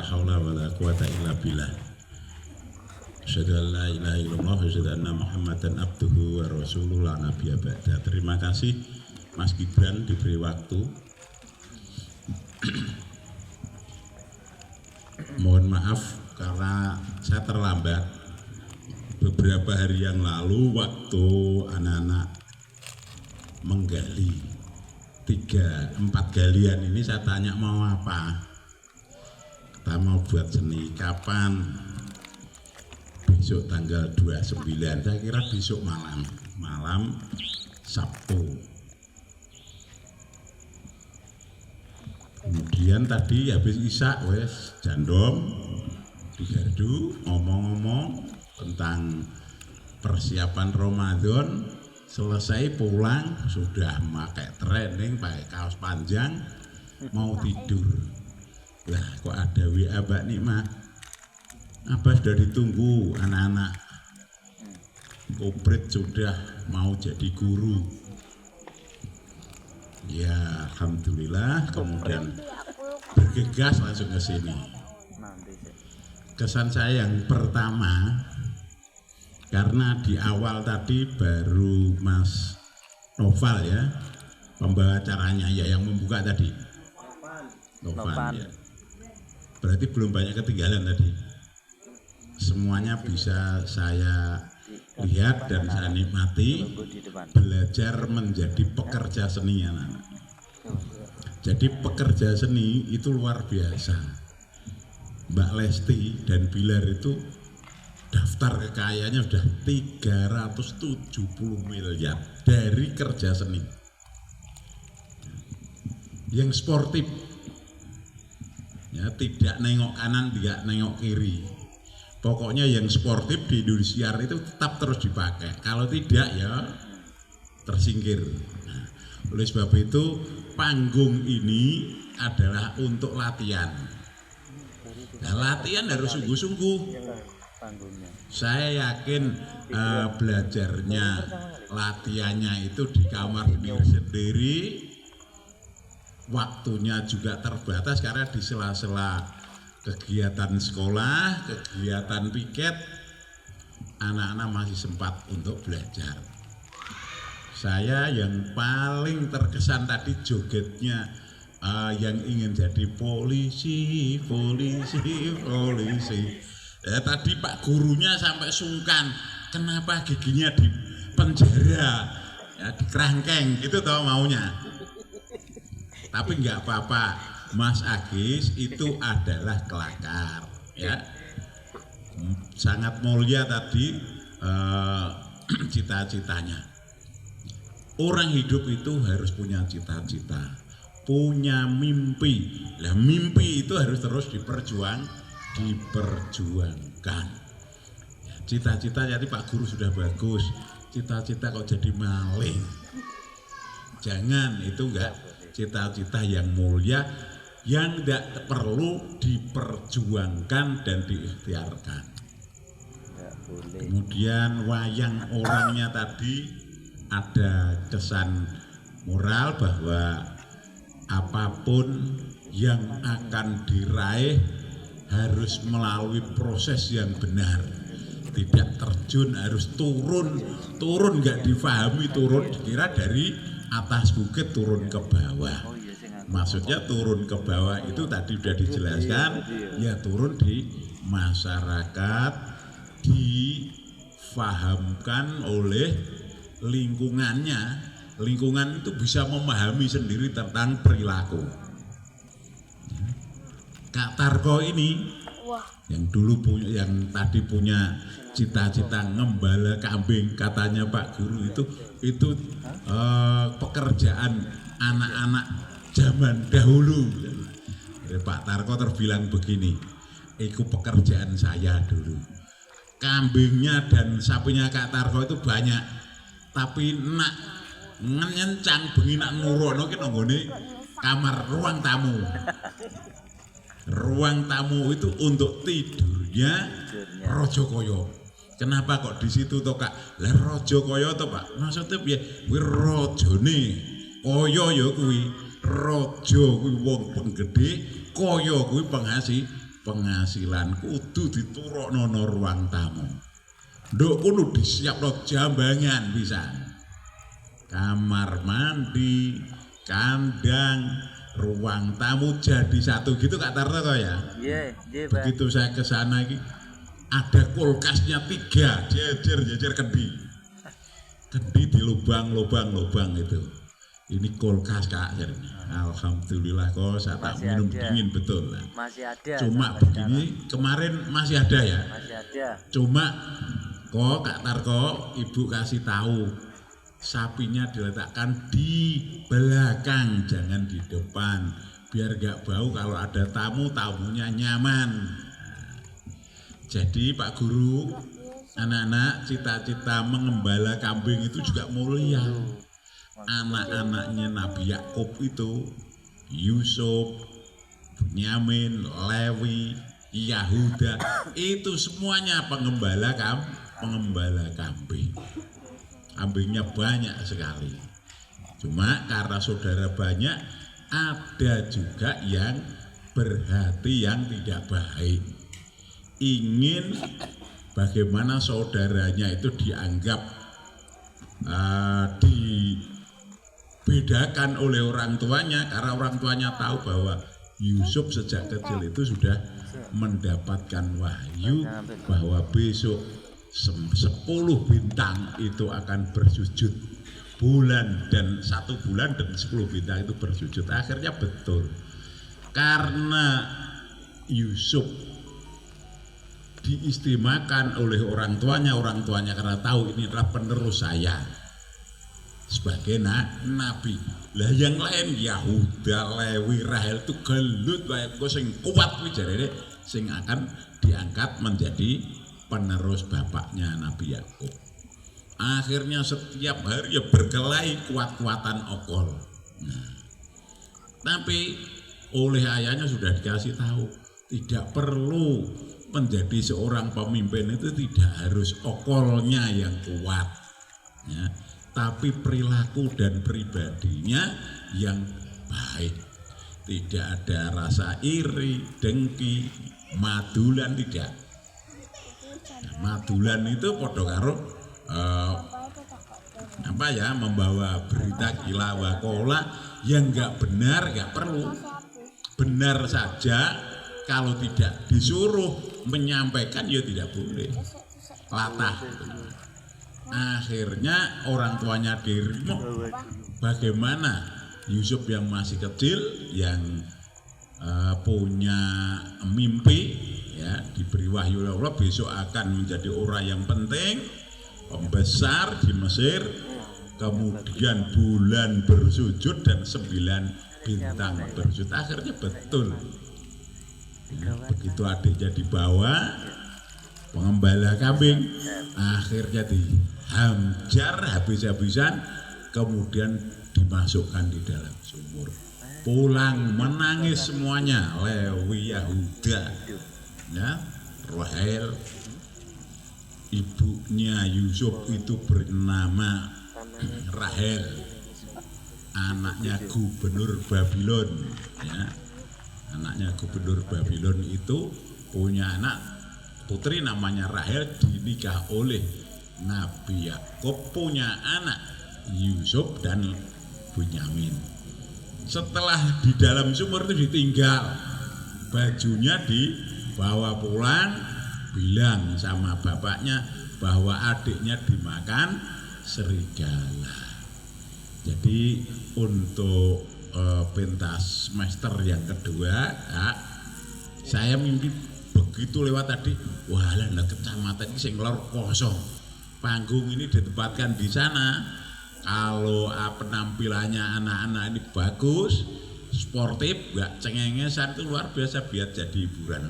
haula wala quwata illa billah. Asyhadu an la ilaha illallah wa asyhadu anna Muhammadan abduhu wa rasuluhu la nabiyya ba'da. Terima kasih Mas Gibran diberi waktu. Mohon maaf karena saya terlambat. Beberapa hari yang lalu waktu anak-anak menggali 3-4 galian ini saya tanya mau apa. Kita mau buat seni kapan? Besok tanggal 29, saya kira besok malam Sabtu. Kemudian tadi habis Isya wes jandom di gardu ngomong-ngomong tentang persiapan Ramadan. Selesai pulang sudah pakai training, pakai kaos panjang, mau tidur. Lah kok ada WA Mbak Nikmah? Abah sudah ditunggu anak-anak. Koprit sudah mau jadi guru. Ya alhamdulillah, kemudian bergegas langsung ke sini. Kesan saya yang pertama, karena di awal tadi baru Mas Noval ya, pembawa acaranya ya, yang membuka tadi. Novan ya. Berarti belum banyak ketinggalan tadi. Semuanya bisa saya lihat dan saya nikmati. Belajar menjadi pekerja seni anak-anak. Jadi pekerja seni itu luar biasa. Mbak Lesti dan Bilar itu daftar kekayaannya sudah 370 miliar dari kerja seni. Yang sportif, ya tidak nengok kanan, tidak nengok kiri. Pokoknya yang sportif di Indosiar itu tetap terus dipakai. Kalau tidak ya tersingkir. Nah, oleh sebab itu panggung ini adalah untuk latihan. Nah, latihan harus sungguh-sungguh. Saya yakin belajarnya, latihannya itu di kamar sendiri, waktunya juga terbatas karena di sela-sela kegiatan sekolah, kegiatan piket, anak-anak masih sempat untuk belajar. Saya yang paling terkesan tadi jogetnya yang ingin jadi polisi. Tadi Pak gurunya sampai sungkan, kenapa giginya di penjara, ya, di kerangkeng, gitu toh maunya. Tapi nggak apa-apa, Mas Agis itu adalah kelakar, ya. Sangat mulia tadi cita-citanya. Orang hidup itu harus punya cita-cita, punya mimpi. Lah mimpi itu harus terus diperjuangkan. Cita-cita jadi Pak Guru sudah bagus, cita-cita kok jadi maling. Jangan, itu enggak cita-cita yang mulia, yang tidak perlu diperjuangkan dan diikhtiarkan. Kemudian wayang orangnya tadi ada kesan moral bahwa apapun yang akan diraih harus melalui proses yang benar, tidak terjun, harus turun nggak difahami, turun dikira dari atas bukit turun ke bawah. Maksudnya turun ke bawah itu tadi sudah dijelaskan, ya turun di masyarakat, difahamkan oleh lingkungannya. Lingkungan itu bisa memahami sendiri tentang perilaku. Kak Tarko ini yang dulu punya, yang tadi punya cita-cita ngembala kambing, katanya Pak Guru itu pekerjaan anak-anak zaman dahulu. Pak Tarko terbilang begini, itu pekerjaan saya dulu. Kambingnya dan sapinya Kak Tarko itu banyak, tapi nak ngencang bengi nak nurono ki nanggone kamar ruang tamu. Ruang tamu itu untuk tidurnya Rajakaya. Kenapa kok di situ toh Kak? Lah Rajakaya toh Pak. Maksudnya piye? Kuwi rajane. Kaya ya kuwi raja kuwi wong penggede, kaya kuwi penghasilan kudu diturukno nang ruang tamu. Nduk kudu disiapno jambangan pisan. Kamar mandi, kandang, ruang tamu jadi satu gitu Kak Tarto toh ya? Iya, Begitu saya ke sana iki ada kulkasnya 3 jejer kendi. Kendi di lubang itu. Ini kulkas Kak. Alhamdulillah kok saya tak minum dingin betul lah. Masih ada. Cuma begini kemarin masih ada ya? Masih ada. Cuma kok Kak Tarko Ibu kasih tahu sapinya diletakkan di belakang, jangan di depan, biar gak bau. Kalau ada tamunya nyaman. Jadi Pak Guru, anak-anak cita-cita mengembala kambing itu juga mulia. Anak-anaknya Nabi Yakub itu Yusuf, Bunyamin, Lewi, Yahuda, itu semuanya pengembala kambing. Kambingnya banyak sekali. Cuma karena saudara banyak, ada juga yang berhati yang tidak baik. Ingin bagaimana saudaranya itu dianggap dibedakan oleh orang tuanya, karena orang tuanya tahu bahwa Yusuf sejak kecil itu sudah mendapatkan wahyu bahwa besok 10 bintang itu akan bersujud bulan, dan 1 bulan dan 10 bintang itu bersujud. Akhirnya betul, karena Yusuf diistimewakan oleh orang tuanya karena tahu ini adalah penerus saya sebagai nabi. Lah yang lain Yahuda, Lewi, Rahel itu gelut wae sing kuat kuwi jarene sing akan diangkat menjadi penerus bapaknya Nabi Yakub. Akhirnya setiap hari ya berkelahi kuat-kuatan okol. Nah, tapi oleh ayahnya sudah dikasih tahu, tidak perlu menjadi seorang pemimpin itu tidak harus okolnya yang kuat, ya, tapi perilaku dan pribadinya yang baik. Tidak ada rasa iri, dengki, madulan, tidak. Madulan itu podo karo membawa berita gila wakola yang nggak benar, nggak perlu. Benar saja, kalau tidak disuruh menyampaikan ya tidak boleh. Latah. Akhirnya orang tuanya dirimu. Bagaimana Yusuf yang masih kecil, yang punya mimpi, ya, diberi wahyu oleh Allah besok akan menjadi orang yang penting, pembesar di Mesir, kemudian bulan bersujud dan 9 bintang bersujud. Akhirnya betul, ya, begitu adiknya dibawa pengembala kambing, akhirnya dihajar habis-habisan, kemudian dimasukkan di dalam sumur. Pulang menangis semuanya, Lewi, Yahuda, ya, Rahel, ibunya Yusuf itu bernama Rahel, anaknya gubernur Babylon, ya. Anaknya gubernur Babylon itu punya anak putri namanya Rahel, dinikah oleh Nabi Yakub, punya anak Yusuf dan Bunyamin. Setelah di dalam sumur itu ditinggal, bajunya dibawa pulang, bilang sama bapaknya bahwa adiknya dimakan serigala. Jadi untuk pentas semester yang kedua, Kak, saya mimpi begitu lewat tadi, wah lah kecamatan ini sing lor kosong, panggung ini ditempatkan di sana. Kalau penampilannya anak-anak ini bagus, sportif, gak cengengesan, itu luar biasa, biar jadi hiburan.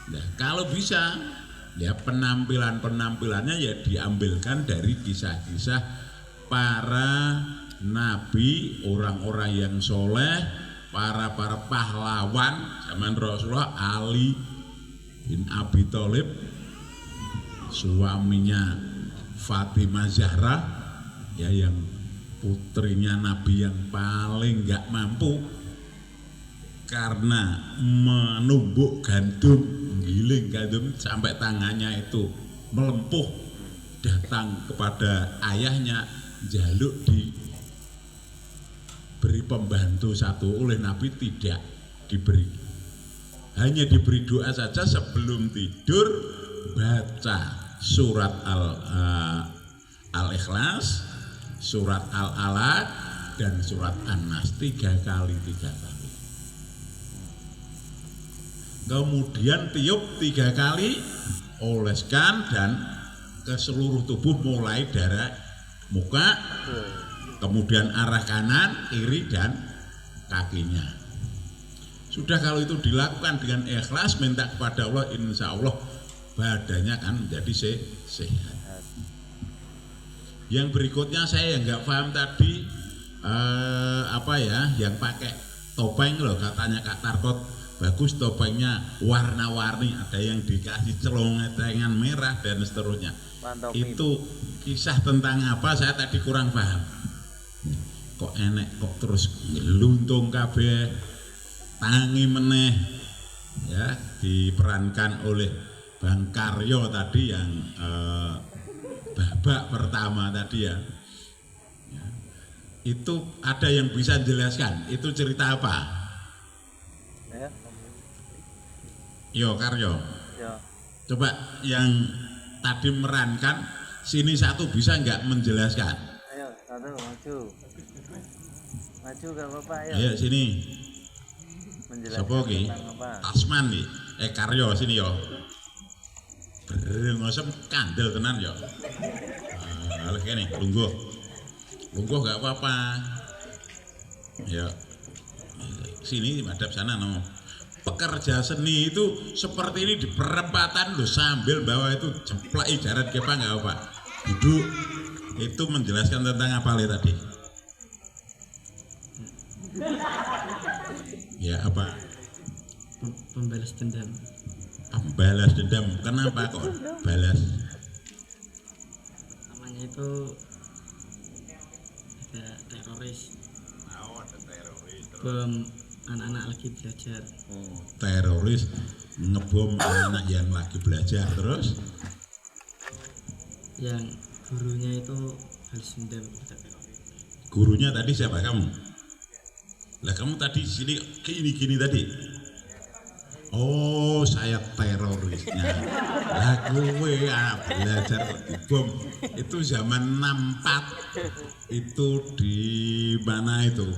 Nah, kalau bisa, ya penampilannya ya diambilkan dari kisah-kisah para nabi, orang-orang yang soleh, para pahlawan zaman Rasulullah, Ali bin Abi Thalib, suaminya Fatimah Zahra, ya, yang putrinya Nabi yang paling gak mampu, karena menumbuk gandum, giling gandum sampai tangannya itu melempuh, datang kepada ayahnya jaluk diberi pembantu satu, oleh Nabi tidak diberi, hanya diberi doa saja sebelum tidur, baca surat Al-Ikhlas, surat Al-Alaq dan surat An-Nas 3 kali. Kemudian tiup 3 kali, oleskan dan ke seluruh tubuh mulai dari muka, kemudian arah kanan, kiri dan kakinya. Sudah kalau itu dilakukan dengan ikhlas, minta kepada Allah, insya Allah badannya akan menjadi sehat. Yang berikutnya saya yang nggak paham tadi, yang pakai topeng loh, katanya Kak Tarkot bagus topengnya, warna-warni, ada yang dikasih celongan merah dan seterusnya. Mantap, itu kisah tentang apa, saya tadi kurang paham. Kok enek, kok terus geluntung kabeh, tangi meneh, ya, diperankan oleh Bang Karyo tadi yang babak pertama tadi ya. Itu ada yang bisa jelaskan itu cerita apa? Yo Karyo, coba yang tadi merankan sini satu bisa nggak menjelaskan? Ayo satu maju gak apa-apa ya. Ayo sini. Menjelaskan tentang apa? Tasman nih, Karyo sini yo. Ngosem kandel tenan yo. Oleh kene lungguh gak apa-apa. Ya sini madhab sana no. Pekerja seni itu seperti ini di perempatan loh, sambil bawa itu jeplak ijarat kepa nggak apa, duduk itu menjelaskan tentang apa tadi? Ya apa? Pembalas dendam. Pembalas dendam, kenapa kok balas? Namanya itu ada teroris. Oh, ada teroris. Bom anak-anak lagi belajar. Oh, teroris ngebom anak yang lagi belajar, terus? Yang gurunya itu balas dendam. Gurunya tadi siapa, kamu? Lah kamu tadi sini gini tadi. Oh, saya terorisnya. Lah kowe belajar bom itu zaman 64. Itu di mana itu?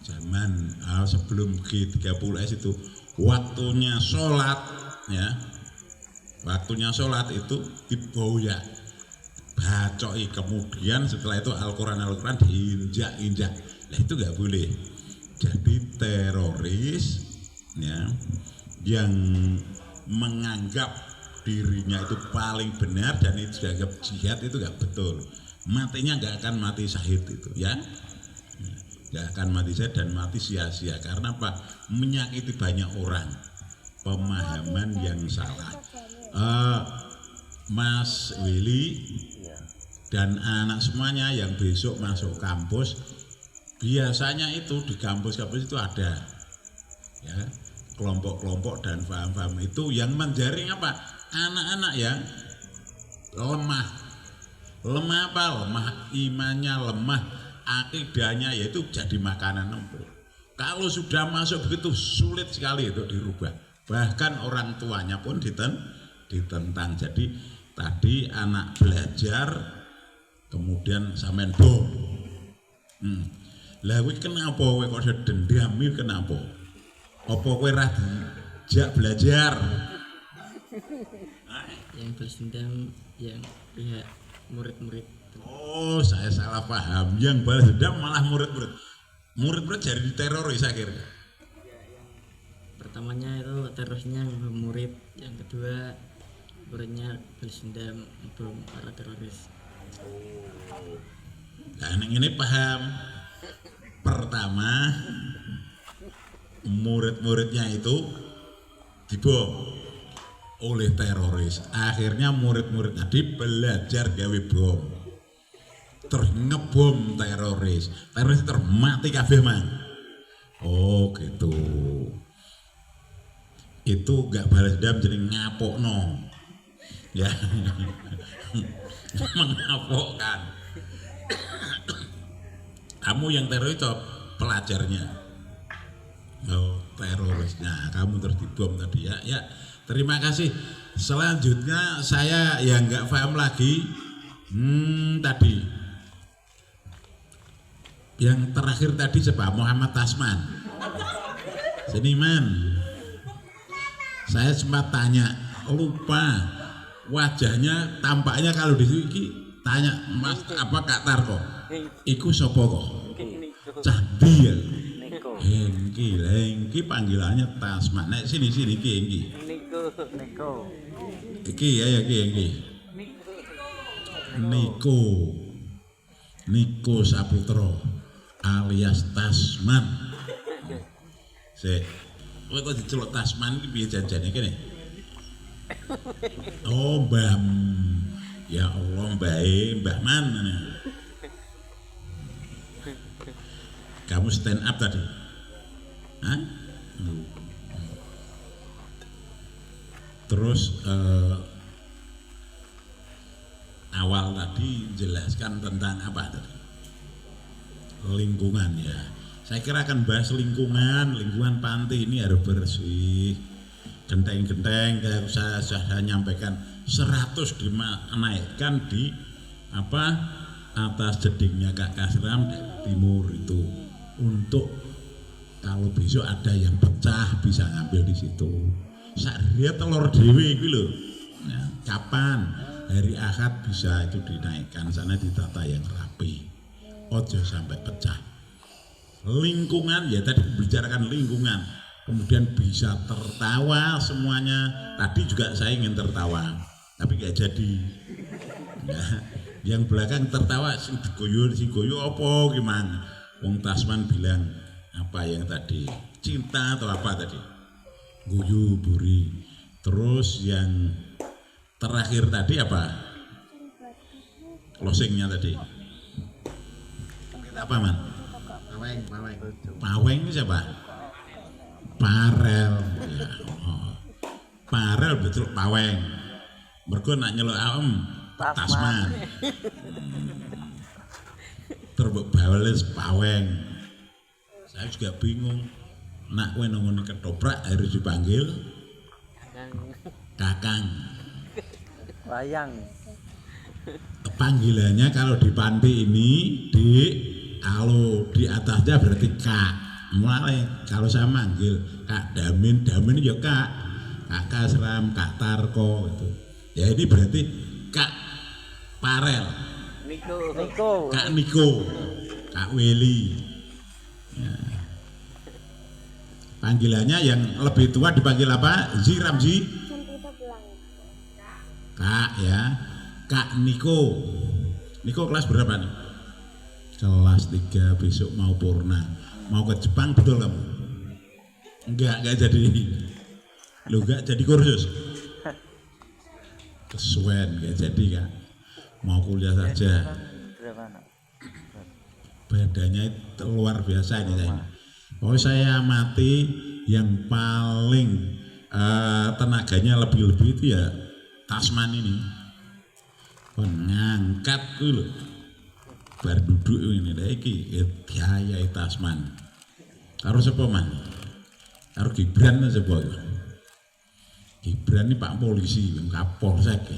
Zaman sebelum G30S itu waktunya sholat ya. Waktunya sholat itu diboyak, bacoi, kemudian setelah itu Al-Quran diinjak-injak. Nah itu nggak boleh. Jadi teroris ya yang menganggap dirinya itu paling benar dan itu dianggap jihad itu nggak betul. Matinya nggak akan mati syahid itu ya. Nggak akan mati syahid dan mati sia-sia karena apa? Menyakiti banyak orang. Pemahaman yang salah. Mas Willy dan anak semuanya yang besok masuk kampus, biasanya itu di kampus-kampus itu ada ya kelompok-kelompok dan paham-paham itu yang menjaring apa? Anak-anak yang lemah apa? Lemah imannya, lemah akidahnya, yaitu jadi makanan empuk. Kalau sudah masuk begitu sulit sekali itu dirubah. Bahkan orang tuanya pun ditentang. Jadi tadi anak belajar kemudian sampean bom. Lah kuwi kenapa kowe kok dendam iki kenapa? Apa kowe ra dijak belajar? Yang balas dendam yang pihak murid-murid. Oh, saya salah paham. Yang balas dendam malah murid-murid. Murid-murid jadi teroris akhirnya. Pertamanya itu terorisnya murid, yang kedua muridnya balas dendam bom para teroris. Nah, ini paham. Pertama murid-muridnya itu dibom oleh teroris. Akhirnya murid-murid tadi belajar gawe bom. Terus ngebom teroris. Teroris termati kabeh mang. Oh gitu. Itu gak balas dendam jadi ngapokno. Ya. Mengapokkan. Kamu yang teror itu pelajarnya. Oh, terorisnya. Kamu terus dibom tadi ya. Ya, terima kasih. Selanjutnya saya yang nggak paham lagi. Tadi yang terakhir tadi siapa? Muhammad Tasman. Seniman. Saya sempat tanya, lupa wajahnya, tampaknya kalau di sini tanya Mas apa Kak Tarko? Iku sopo kok? Candi ya. Hengki panggilannya Tasman. Nek sini ki Niko. Iki ya Hengki. Niko Saputro alias Tasman. Kowe kok diceluk Tasman iki piye janjane kene? Oh, Mbah. Ya Allah, Mbah Man. Kamu stand up tadi? Hah? Terus awal tadi jelaskan tentang apa tadi? Lingkungan ya. Saya kira akan bahas lingkungan panti ini harus bersih, genteng-genteng. Kayak saya sudah nyampaikan 100 dinaikkan di atas jedingnya Kak Kasram timur itu untuk kalau besok ada yang pecah bisa ngambil di situ. Saya telur dewi gitu loh. Nah, kapan hari Ahad bisa itu dinaikkan sana ditata yang rapi. Ojo sampai pecah. Lingkungan ya tadi bicarakan lingkungan, kemudian bisa tertawa semuanya. Tadi juga saya ingin tertawa, tapi gak jadi. Nah, yang belakang tertawa si goyo apa gimana? Wong Tasman bilang apa yang tadi cinta atau apa tadi? Guyu buri. Terus yang terakhir tadi apa? Closingnya tadi. Kita apa man? Paweng itu siapa? Parel. Ya, oh. Parel betul paweng. Mergo nak nyeluk Tasman. Terbuk bawales paweng. Saya juga bingung. Nak kowe nongone ketoprak harus dipanggil Kakang. Wayang. Panggilannya kalau di panti ini kalau di atasnya berarti Kak. Mulai kalau saya manggil Kak Damin ya Kak Kasram, Kak Tarko itu. Ya ini berarti Kak Parel, Niko, Kak Niko, Kak Weli. Ya. Panggilannya yang lebih tua dipanggil apa? Ramzi? Kak ya, Kak Niko. Niko kelas berapa nih? Kelas 3 besok mau purna. Mau ke Jepang betul kamu? Enggak jadi. Lu enggak jadi kursus? Kesuwen enggak jadi Kak. Mau kuliah saja. Badannya itu luar biasa ini saya. Oh saya amati yang paling tenaganya lebih-lebih itu ya Tasman ini. Ngangkat dulu. Bar duduk ini iki diayai Tasman. Karo sapa man? Karo Gibran sapa? Gibran ini Pak Polisi, Kapolsek.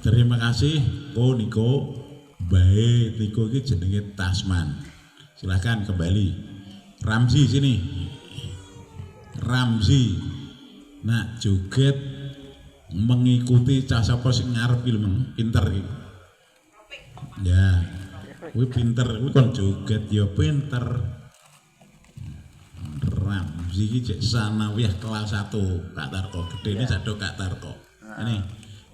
Terima kasih Niko. Baik, Niko iki jenenge Tasman. Silahkan kembali. Ramzi sini. Ramzi. Nah, joget mengikuti cah sapa sing ngarep iki pinter iki. Ya, kuwi pinter, kuwi kon joget ya pinter. Ramzi iki cek sanawiyah kelas 1 Kak Tarko, gedene sado Kak Tarko. Ini,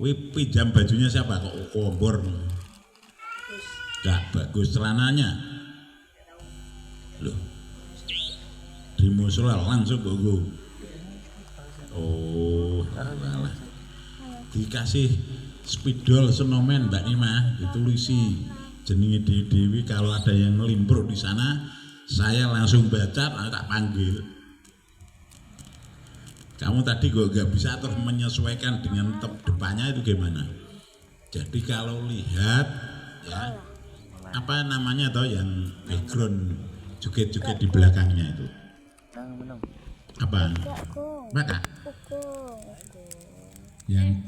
kuwi pinjam bajunya siapa kok kombor. Gak bagus celananya. Loh. Di musola langsung gogo. Oh, alah. Dikasih spidol senomen Mbak Nima, ditulisi jenenge Dewi kalau ada yang ngelimbruk di sana Saya langsung baca, lalu tak panggil. Kamu tadi kok nggak bisa terus menyesuaikan dengan depannya itu gimana? Jadi kalau lihat ya apa namanya toh yang background joget-joget di belakangnya itu apa? Maka yang